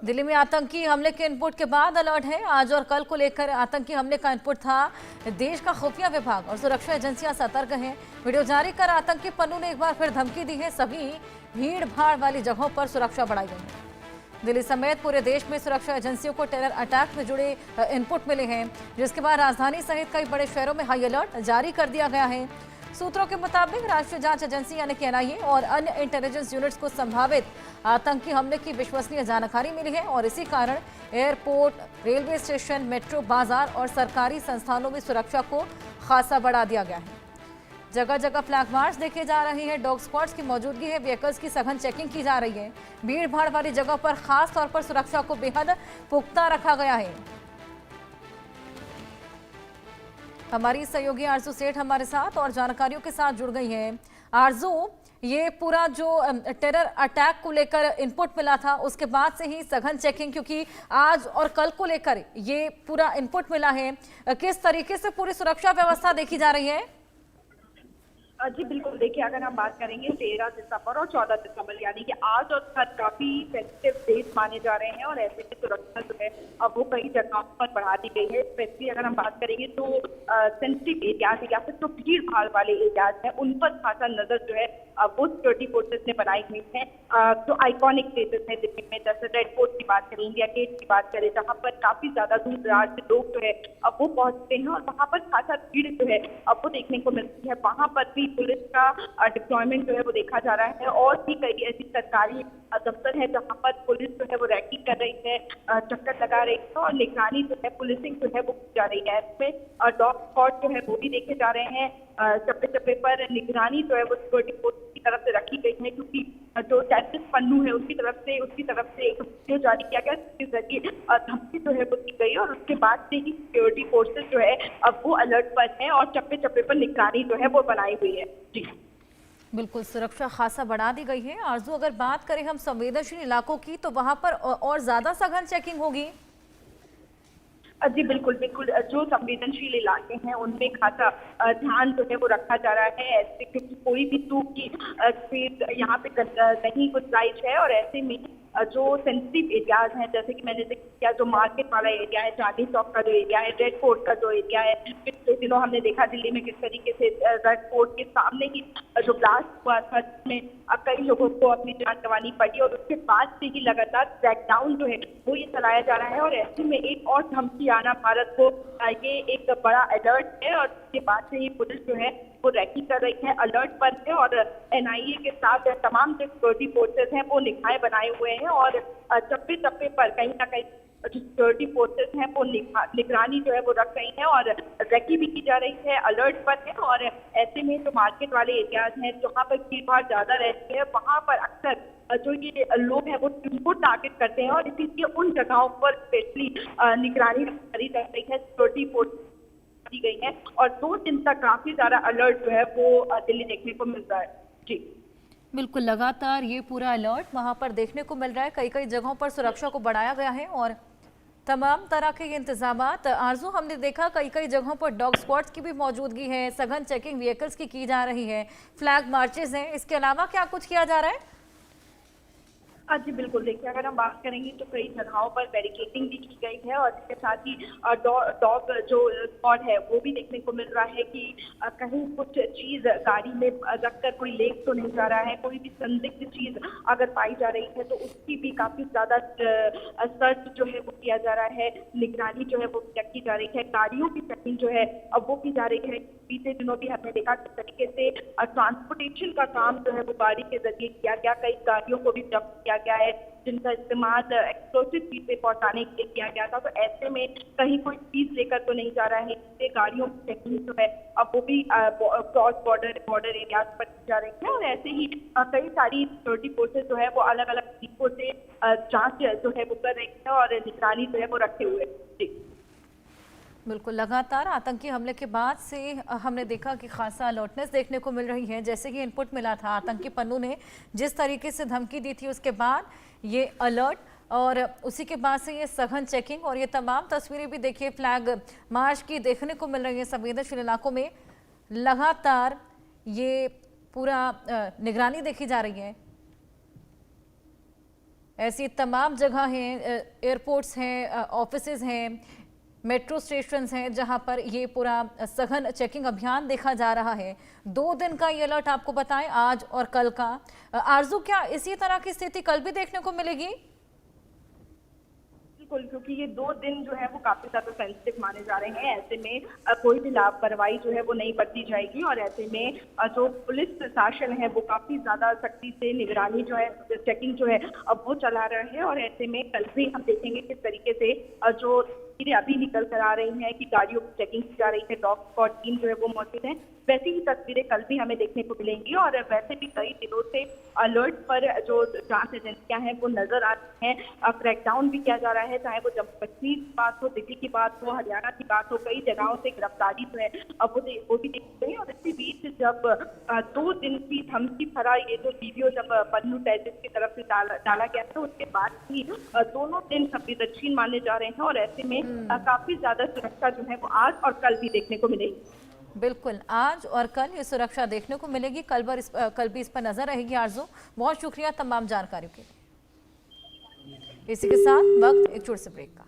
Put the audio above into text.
दिल्ली में आतंकी हमले के इनपुट के बाद अलर्ट है। आज और कल को लेकर आतंकी हमले का इनपुट था। देश का खुफिया विभाग और सुरक्षा एजेंसियां सतर्क हैं। वीडियो जारी कर आतंकी पन्नू ने एक बार फिर धमकी दी है। सभी भीड़ भाड़ वाली जगहों पर सुरक्षा बढ़ाई गई है। दिल्ली समेत पूरे देश में सुरक्षा एजेंसियों को टेरर अटैक में जुड़े इनपुट मिले हैं, जिसके बाद राजधानी सहित कई बड़े शहरों में हाई अलर्ट जारी कर दिया गया है। सूत्रों के मुताबिक राष्ट्रीय जांच एजेंसी यानी कि एनआईए और अन्य इंटेलिजेंस यूनिट्स को संभावित आतंकी हमले की विश्वसनीय जानकारी मिली है और इसी कारण एयरपोर्ट, रेलवे स्टेशन, मेट्रो, बाजार और सरकारी संस्थानों में सुरक्षा को खासा बढ़ा दिया गया है। जगह जगह फ्लैग मार्च देखे जा रहे हैं। डॉग स्क्वाड्स की मौजूदगी है। व्हीकल्स की सघन चेकिंग की जा रही है। भीड़ भाड़ वाली जगह पर खास तौर पर सुरक्षा को बेहद पुख्ता रखा गया है। हमारी सहयोगी आरजू सेठ हमारे साथ और जानकारियों के साथ जुड़ गई हैं। आरजू, ये पूरा जो टेरर अटैक को लेकर इनपुट मिला था उसके बाद से ही सघन चेकिंग, क्योंकि आज और कल को लेकर ये पूरा इनपुट मिला है, किस तरीके से पूरी सुरक्षा व्यवस्था देखी जा रही है? जी बिल्कुल, देखिए अगर हम बात करेंगे 13 दिसंबर और 14 दिसंबर यानी कि आज और कल काफी सेंसिटिव डेज माने जा रहे हैं और ऐसे में सुरक्षा जो है अब वो कई जगहों पर बढ़ा दी गई है। स्पेशली अगर हम बात करेंगे तो सेंसिटिव एरियाज या फिर जो भीड़ भाड़ वाले एरियाज हैं उन पर खासा नजर जो है वो सिक्योरिटी फोर्सेस ने बनाई हुई है। जो आइकॉनिक प्लेसेस है दिल्ली में, जैसे रेड फोर्ट की बात करें, इंडिया गेट की बात करें, जहाँ पर काफी ज्यादा दूर दराज से लोग जो है अब वो पहुंचते हैं और वहाँ पर खासा भीड़ जो है अब वो देखने को मिलती है। वहाँ पर भी पुलिस का डिप्लॉयमेंट जो है वो देखा जा रहा है और भी कई ऐसी सरकारी दफ्तर है जहाँ पर पुलिस जो है वो रैकिंग कर रही है, चक्कर लगा रही है और निगरानी जो है, पुलिसिंग जो है वो की जा रही है। इसमें डॉग स्क्वाड जो है वो भी देखे जा रहे हैं। चप्पे चप्पे पर निगरानी जो है वो सिक्योरिटी फोर्स की तरफ से रखी गई है, क्योंकि जो जस्टिस पन्नू है उसकी तरफ से एक वीडियो जारी किया गया जिसके जरिए धमकी जो है वो दी गई और उसके बाद से ही सिक्योरिटी फोर्सेस जो है अब वो अलर्ट पर है और चप्पे चप्पे पर निगरानी जो है वो बनाई हुई है। जी बिल्कुल, सुरक्षा खासा बढ़ा दी गई है। आरजू, अगर बात करें हम संवेदनशील इलाकों की तो वहां पर और ज्यादा सघन चेकिंग होगी। जी बिल्कुल बिल्कुल, जो संवेदनशील इलाके हैं उनमें खासा ध्यान जो है वो रखा जा रहा है, ऐसे क्योंकि कोई भी चूक की यहाँ पे नहीं गुंजाइश है। और ऐसे में जो सेंसिटिव एरियाज हैं, जैसे कि मैंने जिक्र किया, जो मार्केट वाला एरिया है, चांदनी चौक का जो एरिया है, रेड फोर्ट का जो एरिया है, पिछले दिनों हमने देखा दिल्ली में किस तरीके से रेड फोर्ट के सामने ही जो ब्लास्ट हुआ था जिसमें कई लोगों को अपनी जान गंवानी पड़ी और उसके बाद से ही लगातार क्रैकडाउन जो है वो ये चलाया जा रहा है। और ऐसे में एक और धमकी आना भारत को ये एक बड़ा अलर्ट है और उसके बाद से ही पुलिस जो है वो रैकिंग कर रही है, अलर्ट पर है और एनआईए के साथ तमाम जो सिक्योरिटी फोर्सेस हैं वो निगाहें बनाए हुए हैं और चप्पे चप्पे पर कहीं ना कहीं जो सिक्योरिटी फोर्सेस हैं वो निगरानी जो है वो रख रही हैं और रैकी भी की जा रही है, अलर्ट पर है। और ऐसे में जो मार्केट वाले एरियाज हैं जहाँ पर भीड़ भाड़ ज्यादा रहती है वहाँ पर अक्सर जो ये लोग हैं वो उनको टारगेट करते हैं और इसीलिए उन जगहों पर स्पेशली निगरानी करी जा रही है, सिक्योरिटी फोर्स दी गई है और 2 दिन तक काफी ज्यादा अलर्ट जो है वो दिल्ली देखने को मिल रहा है। जी बिल्कुल, लगातार ये पूरा अलर्ट वहां पर देखने को मिल रहा है। कई कई जगहों पर सुरक्षा को बढ़ाया गया है और तमाम तरह के इंतजामात। आरजू, हमने देखा कई कई जगहों पर डॉग स्क्वाड्स की भी मौजूदगी है, सघन चेकिंग व्हीकल्स की जा रही है, फ्लैग मार्चेस हैं। इसके अलावा क्या कुछ किया जा रहा है? जी बिल्कुल, देखिए अगर हम बात करेंगे तो कई जगहों पर बैरिकेडिंग भी की गई है और इसके साथ ही डॉग जो स्क्वाड है वो भी देखने को मिल रहा है कि कहीं कुछ चीज गाड़ी में रखकर कोई लेक तो नहीं जा रहा है, कोई भी संदिग्ध चीज अगर पाई जा रही है तो उसकी भी काफी ज्यादा सर्च जो है वो किया जा रहा है, निगरानी जो है वो चेक की जा रही है, गाड़ियों की चेकिंग जो है अब वो की जा रही है। बीते दिनों भी हमने देखा किस तरीके से ट्रांसपोर्टेशन का काम जो है वो गाड़ी के जरिए किया गया, कई गाड़ियों को भी जब्त किया गया है जिनका इस्तेमाल एक्सप्लोसिव चीजें पहुंचाने के लिए किया गया था। तो ऐसे में कहीं कोई चीज लेकर तो नहीं जा रहा है, इससे गाड़ियों की चेकिंग जो है अब वो भी क्रॉस बॉर्डर एरियाज पर की जा रही है और ऐसे ही कई सारी सिक्योरिटी फोर्सेज जो है वो अलग अलग तरीकों से जांच जो है वो कर रही है और निगरानी जो है वो रखे हुए। जी बिल्कुल, लगातार आतंकी हमले के बाद से हमने देखा कि खासा अलर्टनेस देखने को मिल रही है। जैसे कि इनपुट मिला था, आतंकी पन्नू ने जिस तरीके से धमकी दी थी उसके बाद ये अलर्ट और उसी के बाद से ये सघन चेकिंग और ये तमाम तस्वीरें भी देखिए फ्लैग मार्च की देखने को मिल रही है। संवेदनशील इलाकों में लगातार ये पूरा निगरानी देखी जा रही है। ऐसी तमाम जगह हैं, एयरपोर्ट्स हैं, ऑफिसेज हैं, मेट्रो स्टेशंस हैं जहां पर ये पूरा सघन चेकिंग अभियान देखा जा रहा है। 2 दिन का ये अलर्ट आपको बताएं, आज और कल का। आरजू, क्या इसी तरह की स्थिति कल भी देखने को मिलेगी? बिल्कुल, क्योंकि ये 2 दिन जो है वो काफी ज्यादा सेंसिटिव माने जा रहे हैं। ऐसे में कोई भी लापरवाही जो है वो नहीं बरती जाएगी और ऐसे में जो पुलिस प्रशासन है वो काफी ज्यादा सख्ती से निगरानी जो है, चेकिंग जो है अब वो चला रहा है। और ऐसे में कल भी हम देखेंगे किस तरीके से जो तस्वीरें अभी निकल कर आ रही हैं कि गाड़ियों की चेकिंग की जा रही है, डॉग स्क्वाड टीम जो है वो मौजूद है, वैसी ही तस्वीरें कल भी हमें देखने को मिलेंगी। और वैसे भी कई दिनों से अलर्ट पर जो जांच एजेंसियां हैं वो नजर आ रही हैं। क्रैकडाउन भी किया जा रहा है, चाहे वो जम्मू कश्मीर की बात हो, दिल्ली की बात हो, हरियाणा की बात हो, कई जगहों से गिरफ्तारी जो है अब वो भी देखते हैं। और इसी बीच जब 2 दिन की धमकी भरा ये जो वीडियो जब पन्नू टेररिस्ट की तरफ से डाला गया था, उसके बाद ही दोनों दिन संवेदनशील माने जा रहे हैं और ऐसे में काफी ज्यादा सुरक्षा जो है वो आज और कल भी देखने को मिलेगी। बिल्कुल, आज और कल ये सुरक्षा देखने को मिलेगी। कल भी इस पर नजर रहेगी। आरजू, बहुत शुक्रिया तमाम जानकारियों के लिए। इसी के साथ वक्त एक छोटे से ब्रेक का।